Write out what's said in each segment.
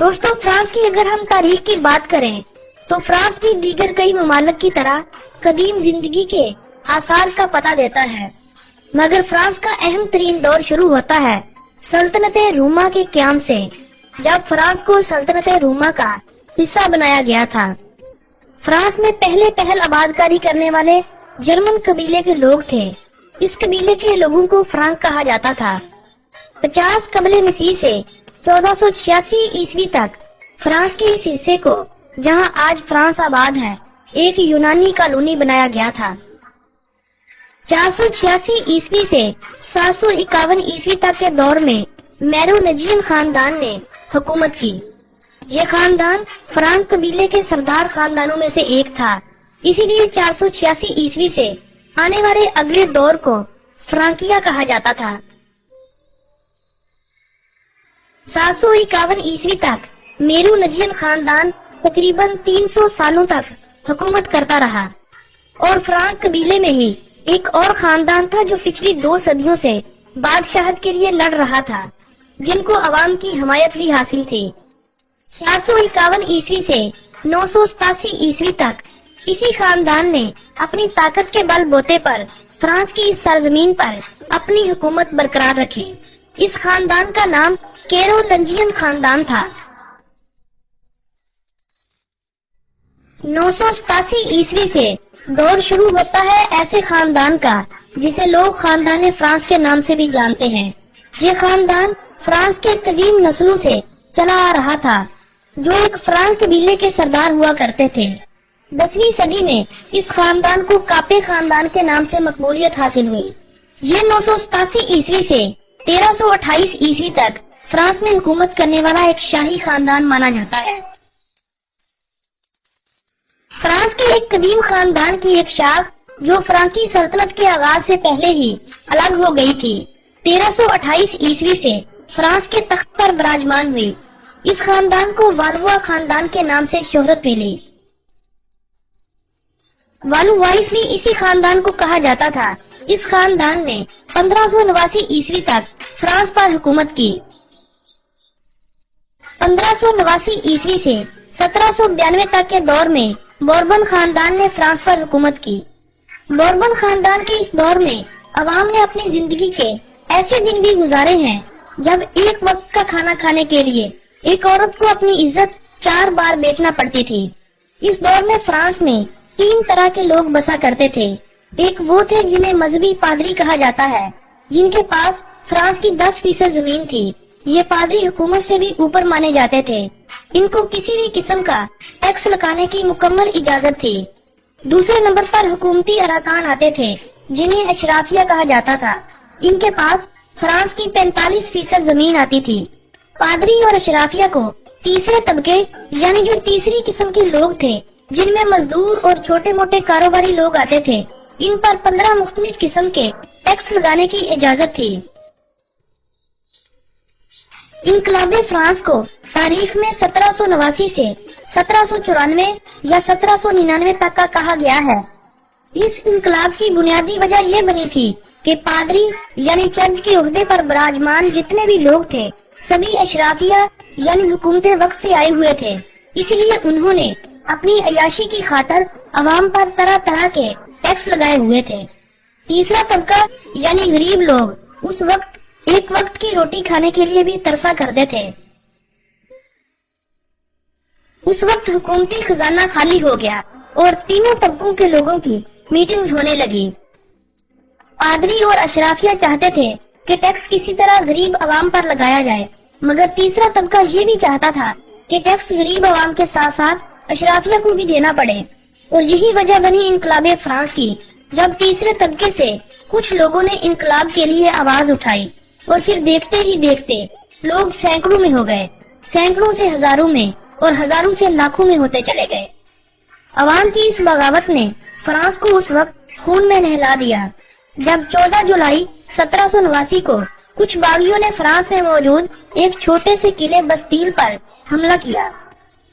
دوستو، فرانس کی اگر ہم تاریخ کی بات کریں تو فرانس بھی دیگر کئی ممالک کی طرح قدیم زندگی کے آثار کا پتہ دیتا ہے، مگر فرانس کا اہم ترین دور شروع ہوتا ہے سلطنت روما کے قیام سے، جب فرانس کو سلطنت روما کا حصہ بنایا گیا تھا۔ فرانس میں پہلے پہل آباد کاری کرنے والے جرمن قبیلے کے لوگ تھے۔ اس قبیلے کے لوگوں کو فرانک کہا جاتا تھا۔ 50 قبل مسیح سے 1486 عیسوی تک فرانس کے اس حصے کو، جہاں آج فرانس آباد ہے، ایک یونانی کالونی بنایا گیا تھا۔ 486 عیسوی سے 751 عیسوی تک کے دور میں میرونجین خاندان نے حکومت کی۔ یہ خاندان فرانک قبیلے کے سردار خاندانوں میں سے ایک تھا، اسی لیے 486 عیسوی سے آنے والے اگلے دور کو فرانکیا کہا جاتا تھا۔ 751 عیسوی تک میرونجین خاندان تقریباً 300 سالوں تک حکومت کرتا رہا، اور فرانک قبیلے میں ہی ایک اور خاندان تھا جو پچھلی 2 صدیوں سے بادشاہت کے لیے لڑ رہا تھا، جن کو عوام کی حمایت بھی حاصل تھی۔ 751 عیسوی سے 987 عیسوی تک اسی خاندان نے اپنی طاقت کے بل بوتے پر فرانس کی اس سرزمین پر اپنی حکومت برقرار رکھی۔ اس خاندان کا نام کیرولنجین خاندان تھا۔ 987 عیسوی سے دور شروع ہوتا ہے ایسے خاندان کا جسے لوگ خاندان فرانس کے نام سے بھی جانتے ہیں۔ یہ خاندان فرانس کے قدیم نسلوں سے چلا آ رہا تھا، جو ایک فرانک قبیلے کے سردار ہوا کرتے تھے۔ 10ویں صدی میں اس خاندان کو کاپے خاندان کے نام سے مقبولیت حاصل ہوئی۔ یہ 987 عیسوی سے 1328 عیسوی تک فرانس میں حکومت کرنے والا ایک شاہی خاندان مانا جاتا ہے۔ فرانس کے ایک قدیم خاندان کی ایک شاخ جو فرانکی سلطنت کے آغاز سے پہلے ہی الگ ہو گئی تھی، 1328 عیسوی سے فرانس کے تخت پر براجمان ہوئی۔ اس خاندان کو والوا خاندان کے نام سے شہرت ملی۔ والوائس بھی اسی خاندان کو کہا جاتا تھا۔ اس خاندان نے 1589 عیسوی تک فرانس پر حکومت کی۔ 1589 عیسوی سے 1792 تک کے دور میں بوربن خاندان نے فرانس پر حکومت کی۔ بوربن خاندان کے اس دور میں عوام نے اپنی زندگی کے ایسے دن بھی گزارے ہیں جب ایک وقت کا کھانا کھانے کے لیے ایک عورت کو اپنی عزت 4 بار بیچنا پڑتی تھی۔ اس دور میں فرانس میں 3 طرح کے لوگ بسا کرتے تھے۔ ایک وہ تھے جنہیں مذہبی پادری کہا جاتا ہے، جن کے پاس فرانس کی 10% زمین تھی۔ یہ پادری حکومت سے بھی اوپر مانے جاتے تھے۔ ان کو کسی بھی قسم کا ٹیکس لگانے کی مکمل اجازت تھی۔ دوسرے نمبر پر حکومتی اراکان آتے تھے، جنہیں اشرافیہ کہا جاتا تھا۔ ان کے پاس فرانس کی 45% زمین آتی تھی۔ پادری اور اشرافیہ کو تیسرے طبقے یعنی جو تیسری قسم کے لوگ تھے، جن میں مزدور اور چھوٹے موٹے کاروباری لوگ آتے تھے، ان پر 15 مختلف قسم کے ٹیکس لگانے کی اجازت تھی۔ انقلاب فرانس کو تاریخ میں 1789 سے 1794 یا 1799 تک کا کہا گیا ہے۔ اس انقلاب کی بنیادی وجہ یہ بنی تھی کہ پادری یعنی چرچ کے عہدے پر براجمان جتنے بھی لوگ تھے، سبھی اشرافیہ یعنی حکومت وقت سے آئے ہوئے تھے۔ اس لیے انہوں نے اپنی عیاشی کی خاطر عوام پر طرح طرح کے ٹیکس لگائے ہوئے تھے۔ تیسرا طبقہ یعنی غریب لوگ اس وقت ایک وقت کی روٹی کھانے کے لیے بھی ترسا کرتے تھے۔ اس وقت حکومتی خزانہ خالی ہو گیا اور تینوں طبقوں کے لوگوں کی میٹنگز ہونے لگی۔ پادری اور اشرافیہ چاہتے تھے کہ ٹیکس کسی طرح غریب عوام پر لگایا جائے، مگر تیسرا طبقہ یہ بھی چاہتا تھا کہ ٹیکس غریب عوام کے ساتھ ساتھ اشرافیہ کو بھی دینا پڑے، اور یہی وجہ بنی انقلاب فرانس کی، جب تیسرے طبقے سے کچھ لوگوں نے انقلاب کے لیے آواز اٹھائی، اور پھر دیکھتے ہی دیکھتے لوگ سینکڑوں میں ہو گئے، سینکڑوں سے ہزاروں میں، اور ہزاروں سے لاکھوں میں ہوتے چلے گئے۔ عوام کی اس بغاوت نے فرانس کو اس وقت خون میں نہلا دیا، جب 14 جولائی 1789 کو کچھ باغیوں نے فرانس میں موجود ایک چھوٹے سے قلعے بستیل پر حملہ کیا۔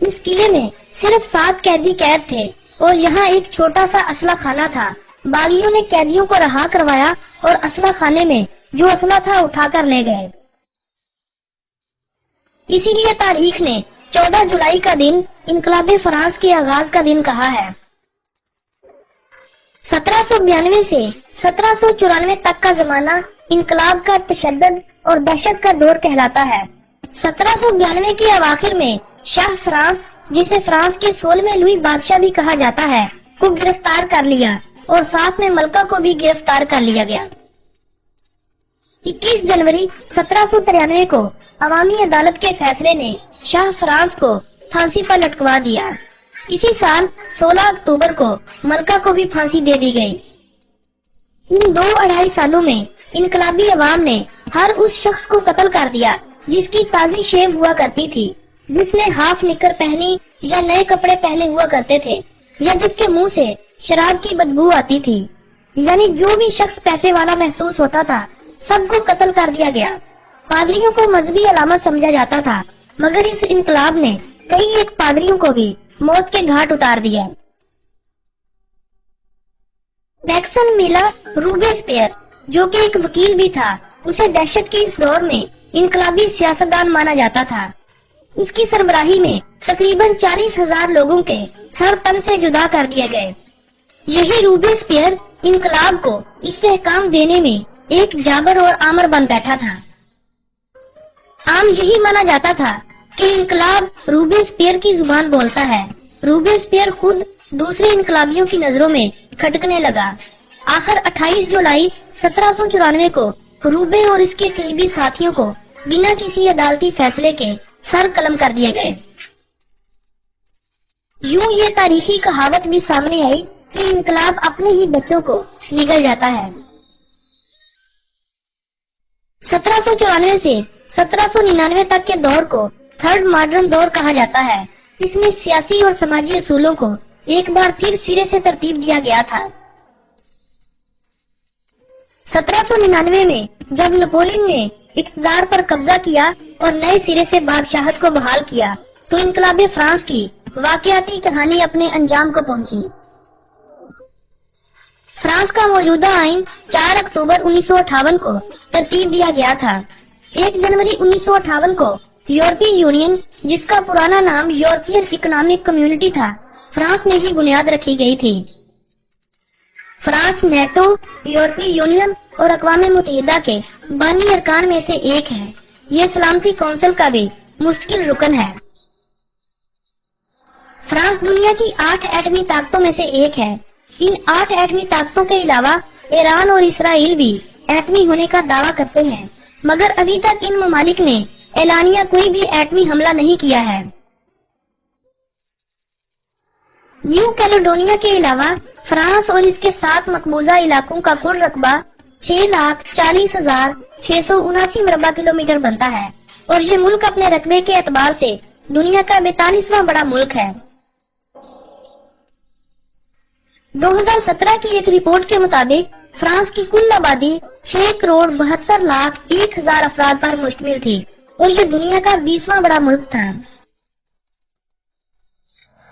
اس قلعے میں صرف 7 قیدی قید تھے اور یہاں ایک چھوٹا سا اسلحہ خانہ تھا۔ باغیوں نے قیدیوں کو رہا کروایا اور اسلحہ خانے میں جو اسلحہ تھا اٹھا کر لے گئے۔ इसी लिए तारीख ने 14 जुलाई का दिन इनकलाब फ्रांस के आगाज का दिन कहा है। 1792 से 1794 तक का जमाना इनकलाब का तशद्दुद और दहशत का दौर कहलाता है। 1792 के अवाखिर में शाह फ्रांस, जिसे फ्रांस के 16वें लुई बादशाह भी कहा जाता है, को गिरफ्तार कर लिया और साथ में मलका को भी गिरफ्तार कर लिया गया। 21 जनवरी 1793 को अवामी अदालत के फैसले ने शाह फ्रांस को फांसी पर लटकवा दिया। इसी साल 16 अक्टूबर को मलका को भी फांसी दे दी गई। इन 2-2.5 सालों में इनकलाबी अवाम ने हर उस शख्स को कत्ल कर दिया जिसकी ताजी शेव हुआ करती थी, जिसने हाफ निकर पहनी या नए कपड़े पहने हुआ करते थे, या जिसके मुंह से शराब की बदबू आती थी। यानी जो भी शख्स पैसे वाला महसूस होता था, सबको कत्ल कर दिया गया। पादरियों को मजहबी अलामत समझा जाता था, मगर इस इनकलाब ने कई एक पादरियों को भी मौत के घाट उतार दिया। मैक्सिमिलियन रोबेस्पियर, जो कि एक वकील भी था, उसे दहशत के इस दौर में इनकलाबी सियासतदान माना जाता था। उसकी सरबराही में तकरीबन 40,000 लोगों के सर तन से जुदा कर दिए गए। यही रोबेस्पियर इनकलाब को इस्तेहकाम देने में एक जाबर और आमर बन बैठा था। आम यही माना जाता था कि इनकलाब रोबेस्पियर की जुबान बोलता है। रोबेस्पियर खुद दूसरे इनकलाबियों की नजरों में खटकने लगा। आखिर 28 जुलाई 1794 को रूबे और इसके करीबी साथियों को बिना किसी अदालती फैसले के सर कलम कर दिए गए। यूं ये तारीखी कहावत भी सामने आई कि इनकलाब अपने ही बच्चों को निगल जाता है। 1794 से 1799 तक के दौर को थर्ड मॉडर्न दौर कहा जाता है। इसमें सियासी और समाजी असूलों को एक बार फिर सिरे से तरतीब दिया गया था। 1799 में जब नेपोलियन ने इक़्तिदार पर कब्जा किया और नए सिरे से बादशाहत को बहाल किया, तो इनकलाब फ्रांस की वाकयाती कहानी अपने अंजाम को पहुंची। फ्रांस का मौजूदा आइन 4 अक्टूबर 1958 को तरतीब दिया गया था। 1 जनवरी 1958 को यूरोपीय यूनियन, जिसका पुराना नाम यूरोपियन इकोनॉमिक कम्युनिटी था, फ्रांस में ही बुनियाद रखी गई थी। फ्रांस नेटो, यूरोपीय यूनियन और अक़वाम मुत्तहिदा के बानी अरकान में से एक है। ये सलामती कौंसिल का भी मुस्तकिल रुकन है। फ्रांस दुनिया की 8 एटमी ताकतों में से एक है। इन 8 एटमी ताकतों के अलावा ईरान और इसराइल भी एटमी होने का दावा करते हैं, मगर अभी तक इन ममालिक ने एलानिया कोई भी एटमी हमला नहीं किया है। न्यू कैलेडोनिया के अलावा फ्रांस और इसके 7 मकबूजा इलाकों का कुल रकबा 6,40,679 मरबा किलोमीटर बनता है और ये मुल्क अपने रकबे के एतबार से दुनिया का 42वां बड़ा मुल्क है। 2017 की एक रिपोर्ट के मुताबिक फ्रांस की कुल आबादी 6,72,01,000 अफराद पर मुश्तमिल थी और ये दुनिया का 20वां बड़ा मुल्क था।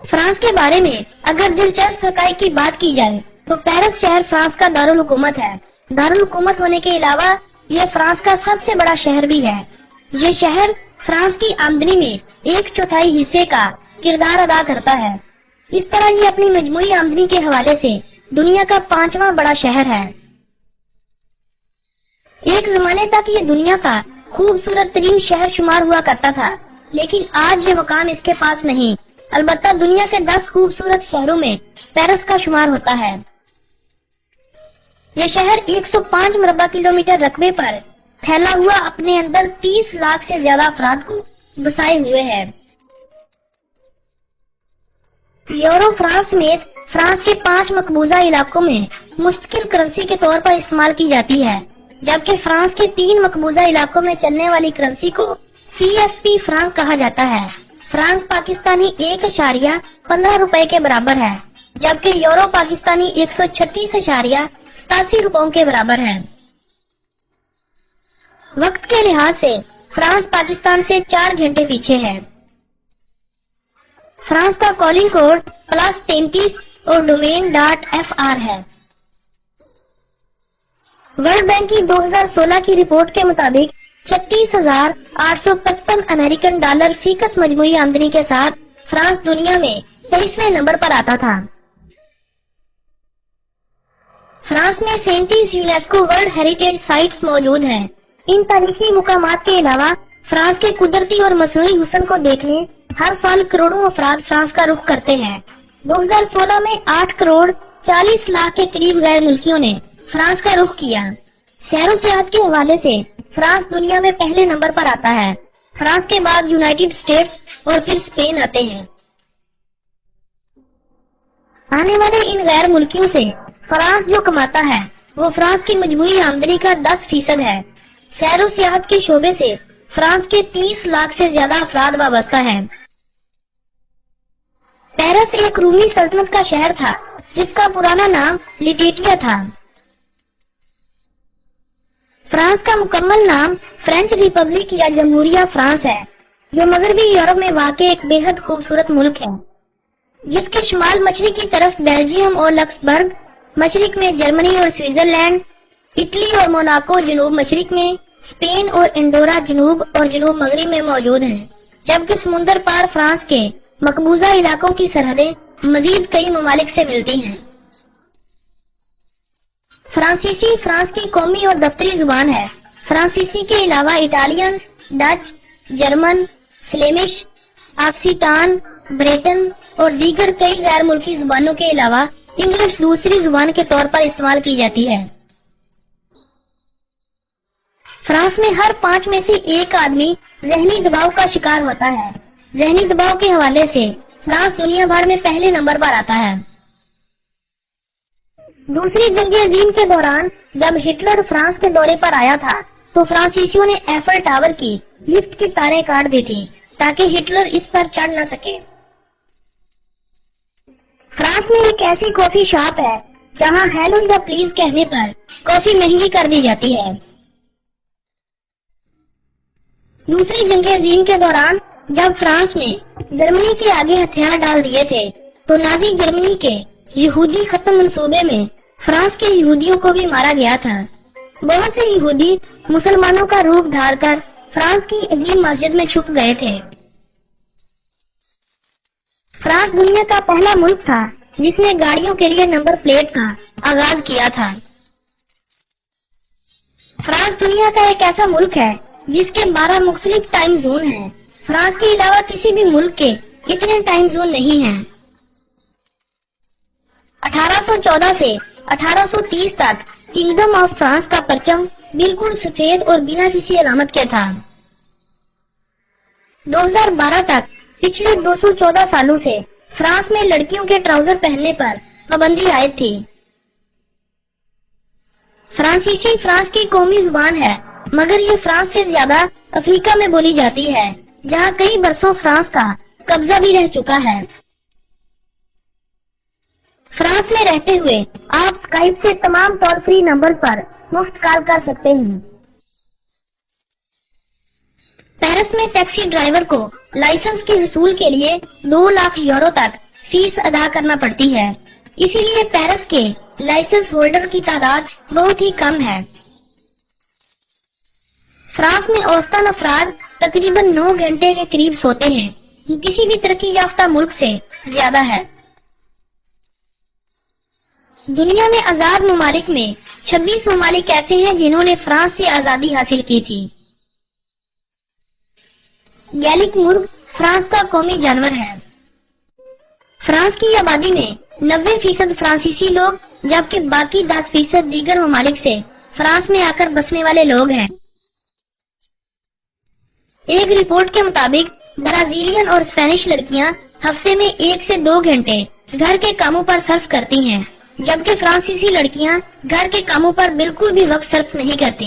फ्रांस के बारे में अगर दिलचस्प हक़ाइक़ की बात की जाए तो पेरिस शहर फ्रांस का दारुल हुकूमत है। दारुल हुकूमत होने के अलावा ये फ्रांस का सबसे बड़ा शहर भी है। ये शहर फ्रांस की आमदनी में 1/4 हिस्से का किरदार अदा करता है। इस तरह ये अपनी मजमूई आमदनी के हवाले से दुनिया का 5वां बड़ा शहर है। एक जमाने तक ये दुनिया का खूबसूरत तरीन शहर शुमार हुआ करता था, लेकिन आज ये मुकाम इसके पास नहीं। अलबत्ता दुनिया के 10 खूबसूरत शहरों में पेरिस का शुमार होता है। यह शहर 105 मरबा किलोमीटर रकबे पर फैला हुआ अपने अंदर 30 लाख से ज्यादा अफराद को बसाए हुए है। यूरो फ्रांस समेत फ्रांस के 5 मकबूजा इलाकों में मुस्तकिल करेंसी के तौर पर इस्तेमाल की जाती है, जबकि फ्रांस के 3 मकबूजा इलाकों में चलने वाली करेंसी को CFP फ्रांक कहा जाता है। फ्रांक पाकिस्तानी 1.15 रुपए के बराबर है, जबकि यूरो पाकिस्तानी 136.87 रुपयों के बराबर है। वक्त के लिहाज से फ्रांस पाकिस्तान से 4 घंटे पीछे है। फ्रांस का कॉलिंग कोड +33 और डोमेन .fr है। वर्ल्ड बैंक की 2016 की रिपोर्ट के मुताबिक 36,855 अमेरिकन डॉलर फीकस मजमूई आमदनी के साथ फ्रांस दुनिया में 23वें नंबर पर आता था। फ्रांस में 37 यूनेस्को वर्ल्ड हेरिटेज साइट्स मौजूद हैं। इन तारीखी मुकामात के अलावा फ्रांस के कुदरती और मसनूई हुस्न को देखने हर साल करोड़ों अफराद फ्रांस का रुख करते हैं। 2016 में 8 करोड़ 40 लाख के करीब गैर मुल्कियों ने फ्रांस का रुख किया। सैरो सियाहत के हवाले से फ्रांस दुनिया में पहले नंबर पर आता है। फ्रांस के बाद यूनाइटेड स्टेट्स और फिर स्पेन आते हैं। आने वाले इन गैर मुल्कियों से फ्रांस जो कमाता है वो फ्रांस की मजमूई आमदनी का 10% है। सैरो सियाहत के शोबे से फ्रांस के 30 लाख से ज्यादा अफराद वाबस्ता हैं। पेरिस एक रूमी सल्तनत का शहर था जिसका पुराना नाम लिटेटिया था। फ्रांस का मुकम्मल नाम फ्रेंच रिपब्लिक या जमहूरिया फ्रांस है, जो मगरबी यूरोप में वाक़ एक बेहद खूबसूरत मुल्क है, जिसके शुमाल मशरिक की तरफ बेल्जियम और लक्सबर्ग, मशरिक में जर्मनी और स्विट्जरलैंड, इटली और मोनाको जनूब मशरिक में, स्पेन और इंडोरा जनूब और जनूब मगरिब में मौजूद हैं, जबकि समुंदर पार फ्रांस के मकबूजा इलाकों की सरहदें मजीद कई ममालिक से मिलती हैं। फ्रांसीसी फ्रांस की कौमी और दफ्तरी जुबान है। फ्रांसीसी के अलावा Italian, Dutch, German, Flemish, Occitan, Breton और दीगर कई गैर मुल्की जुबानों के अलावा इंग्लिश दूसरी जुबान के तौर पर इस्तेमाल की जाती है। फ्रांस में हर 5 में से एक आदमी जहनी दबाव का शिकार होता है। जहनी दबाव के हवाले से फ्रांस दुनिया भर में पहले नंबर पर आता है। दूसरी जंग अजीम के दौरान जब हिटलर फ्रांस के दौरे पर आया था तो फ्रांसीसियों ने एफल टावर की लिफ्ट की तारें काट दी थी ताकि हिटलर इस पर चढ़ न सके। फ्रांस में एक ऐसी कॉफी शॉप है जहां हेलो या प्लीज कहने पर कॉफी महंगी कर दी जाती है। दूसरी जंग अजीम के दौरान जब फ्रांस ने जर्मनी के आगे हथियार डाल दिए थे तो नाजी जर्मनी के यहूदी खत्म मंसूबे में फ्रांस के यहूदियों को भी मारा गया था। बहुत से यहूदी मुसलमानों का रूप धारकर फ्रांस की अजीम मस्जिद में छुप गए थे। फ्रांस दुनिया का पहला मुल्क था जिसने गाड़ियों के लिए नंबर प्लेट का आगाज किया था। फ्रांस दुनिया का एक ऐसा मुल्क है जिसके 12 मुख्तलिफ टाइम जोन हैं। फ्रांस के अलावा किसी भी मुल्क के इतने टाइम जोन नहीं हैं। 1814 से 1830 तक किंगडम ऑफ फ्रांस का परचम बिल्कुल सफेद और बिना किसी अलामत के था। 2012 तक पिछले 214 सालों से फ्रांस में लड़कियों के ट्राउजर पहनने पर पाबंदी आयद थी। फ्रांसीसी फ्रांस की कौमी जुबान है, मगर ये फ्रांस से ज्यादा अफ्रीका में बोली जाती है, जहाँ कई बरसों फ्रांस का कब्जा भी रह चुका है। फ्रांस में रहते हुए आप स्काइप से तमाम टोल फ्री नंबर पर मुफ्त कॉल कर सकते हैं। पेरिस में टैक्सी ड्राइवर को लाइसेंस के हसूल के लिए 2 लाख यूरो तक फीस अदा करना पड़ती है, इसीलिए पेरिस के लाइसेंस होल्डर की तादाद बहुत ही कम है। फ्रांस में औसतन अफराद तकरीबन 9 घंटे के करीब सोते हैं, ये किसी भी तरक्की याफ्ता मुल्क से ज्यादा है। दुनिया में आजाद ममालिक में 26 ममालिक ऐसे हैं जिन्होंने फ्रांस से आजादी हासिल की थी। गैलिक मुर्ग फ्रांस का कौमी जानवर है। फ्रांस की आबादी में 90% फ्रांसीसी लोग, जबकि बाकी 10% दीगर ममालिक से फ्रांस में आकर बसने वाले लोग हैं। एक रिपोर्ट के मुताबिक ब्राजीलियन और स्पेनिश लड़कियां हफ्ते में 1 से 2 घंटे घर के कामों पर सर्फ करती हैं, जबकि फ्रांसीसी लड़कियां घर के कामों पर बिल्कुल भी वक्त सर्फ नहीं करती।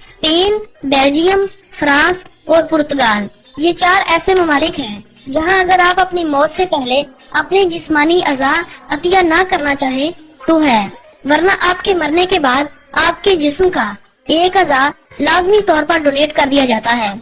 स्पेन, बेल्जियम, फ्रांस और पुर्तगाल ये 4 ऐसे ममालिक हैं जहां अगर आप अपनी मौत से पहले अपने जिस्मानी अज़ा अतिया ना करना चाहे तो है, वरना आपके मरने के बाद आपके जिस्म का एक अज़ा लाजमी तौर पर डोनेट कर दिया जाता है।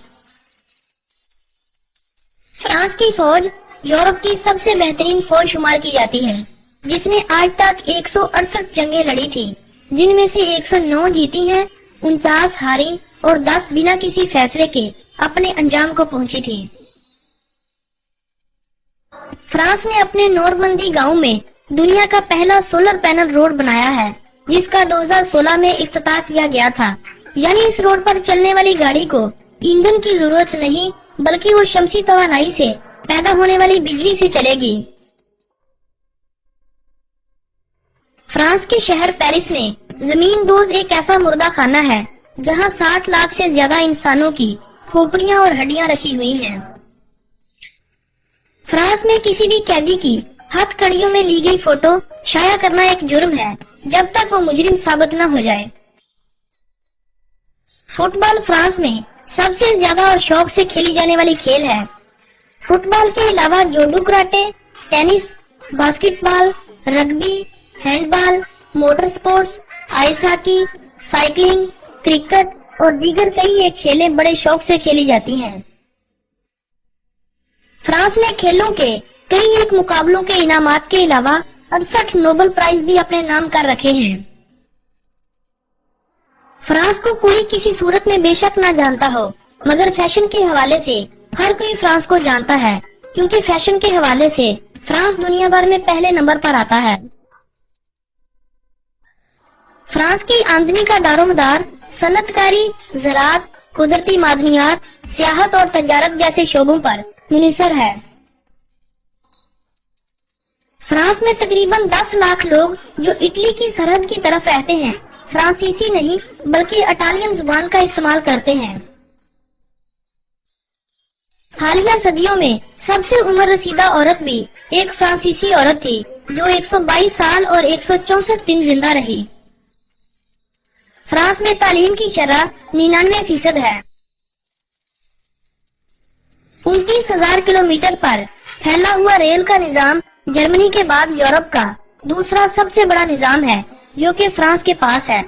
फ्रांस की फौज यूरोप की सबसे बेहतरीन फौज शुमार की जाती है, जिसने आज तक 168 जंगें लड़ी थी, जिनमें से 109 जीती हैं 49 हारी और 10 बिना किसी फैसले के अपने अंजाम को पहुंची थी। फ्रांस ने अपने नोरमंदी गांव में दुनिया का पहला सोलर पैनल रोड बनाया है, जिसका 2016 में इफ्तिताह किया गया था। यानी इस रोड पर चलने वाली गाड़ी को ईंधन की जरूरत नहीं, बल्कि वो शमसी तवानाई से पैदा होने वाली बिजली से चलेगी। फ्रांस के शहर पेरिस में जमीन दोज एक ऐसा मुर्दा खाना है जहां 60 लाख से ज्यादा इंसानों की खोपड़ियां और हड्डियां रखी हुई हैं। फ्रांस में किसी भी कैदी की हथकड़ियों में ली गई फोटो शाया करना एक जुर्म है, जब तक वो मुजरिम साबित न हो जाए। फुटबॉल फ्रांस में सबसे ज्यादा और शौक से खेली जाने वाली खेल है। फुटबॉल के अलावा जोडू karate, tennis, basketball, rugby, handball, motor sports, ice hockey, cycling, cricket और दीगर कई एक खेलें बड़े शौक से खेली जाती हैं। फ्रांस ने खेलों के कई एक मुकाबलों के इनामात के अलावा 68 नोबेल प्राइज भी अपने नाम कर रखे हैं। फ्रांस को कोई किसी सूरत में बेशक ना जानता हो, मगर फैशन के हवाले से हर कोई फ्रांस को जानता है, क्योंकि फैशन के हवाले से फ्रांस दुनिया भर में पहले नंबर पर आता है। फ्रांस की आमदनी का दारोमदार सनतकारी, ज़राअत, कुदरती मादनियात, सियाहत और तजारत जैसे शोबों पर मुनहसर है। फ्रांस में तकरीबन 10 लाख लोग जो इटली की सरहद की तरफ रहते हैं, फ्रांसीसी नहीं बल्कि इटालियन जुबान का इस्तेमाल करते हैं। हालिया सदियों में सबसे उम्र रसीदा औरत भी एक फ्रांसीसी औरत थी, जो 122 साल और 164 दिन जिंदा रही। फ्रांस में तालीम की शरह 99% है। 29,000 किलोमीटर पर फैला हुआ रेल का निजाम जर्मनी के बाद यूरोप का दूसरा सबसे बड़ा निजाम है, जो कि फ्रांस के पास है।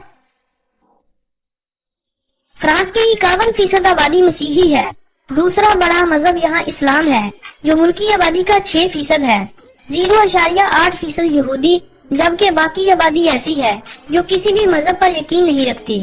फ्रांस की 51% आबादी मसीही है। दूसरा बड़ा मजहब यहाँ इस्लाम है, जो मुल्की आबादी का 6% है। 0.8% यहूदी, जबकि बाकी आबादी ऐसी है जो किसी भी मजहब पर यकीन नहीं रखती।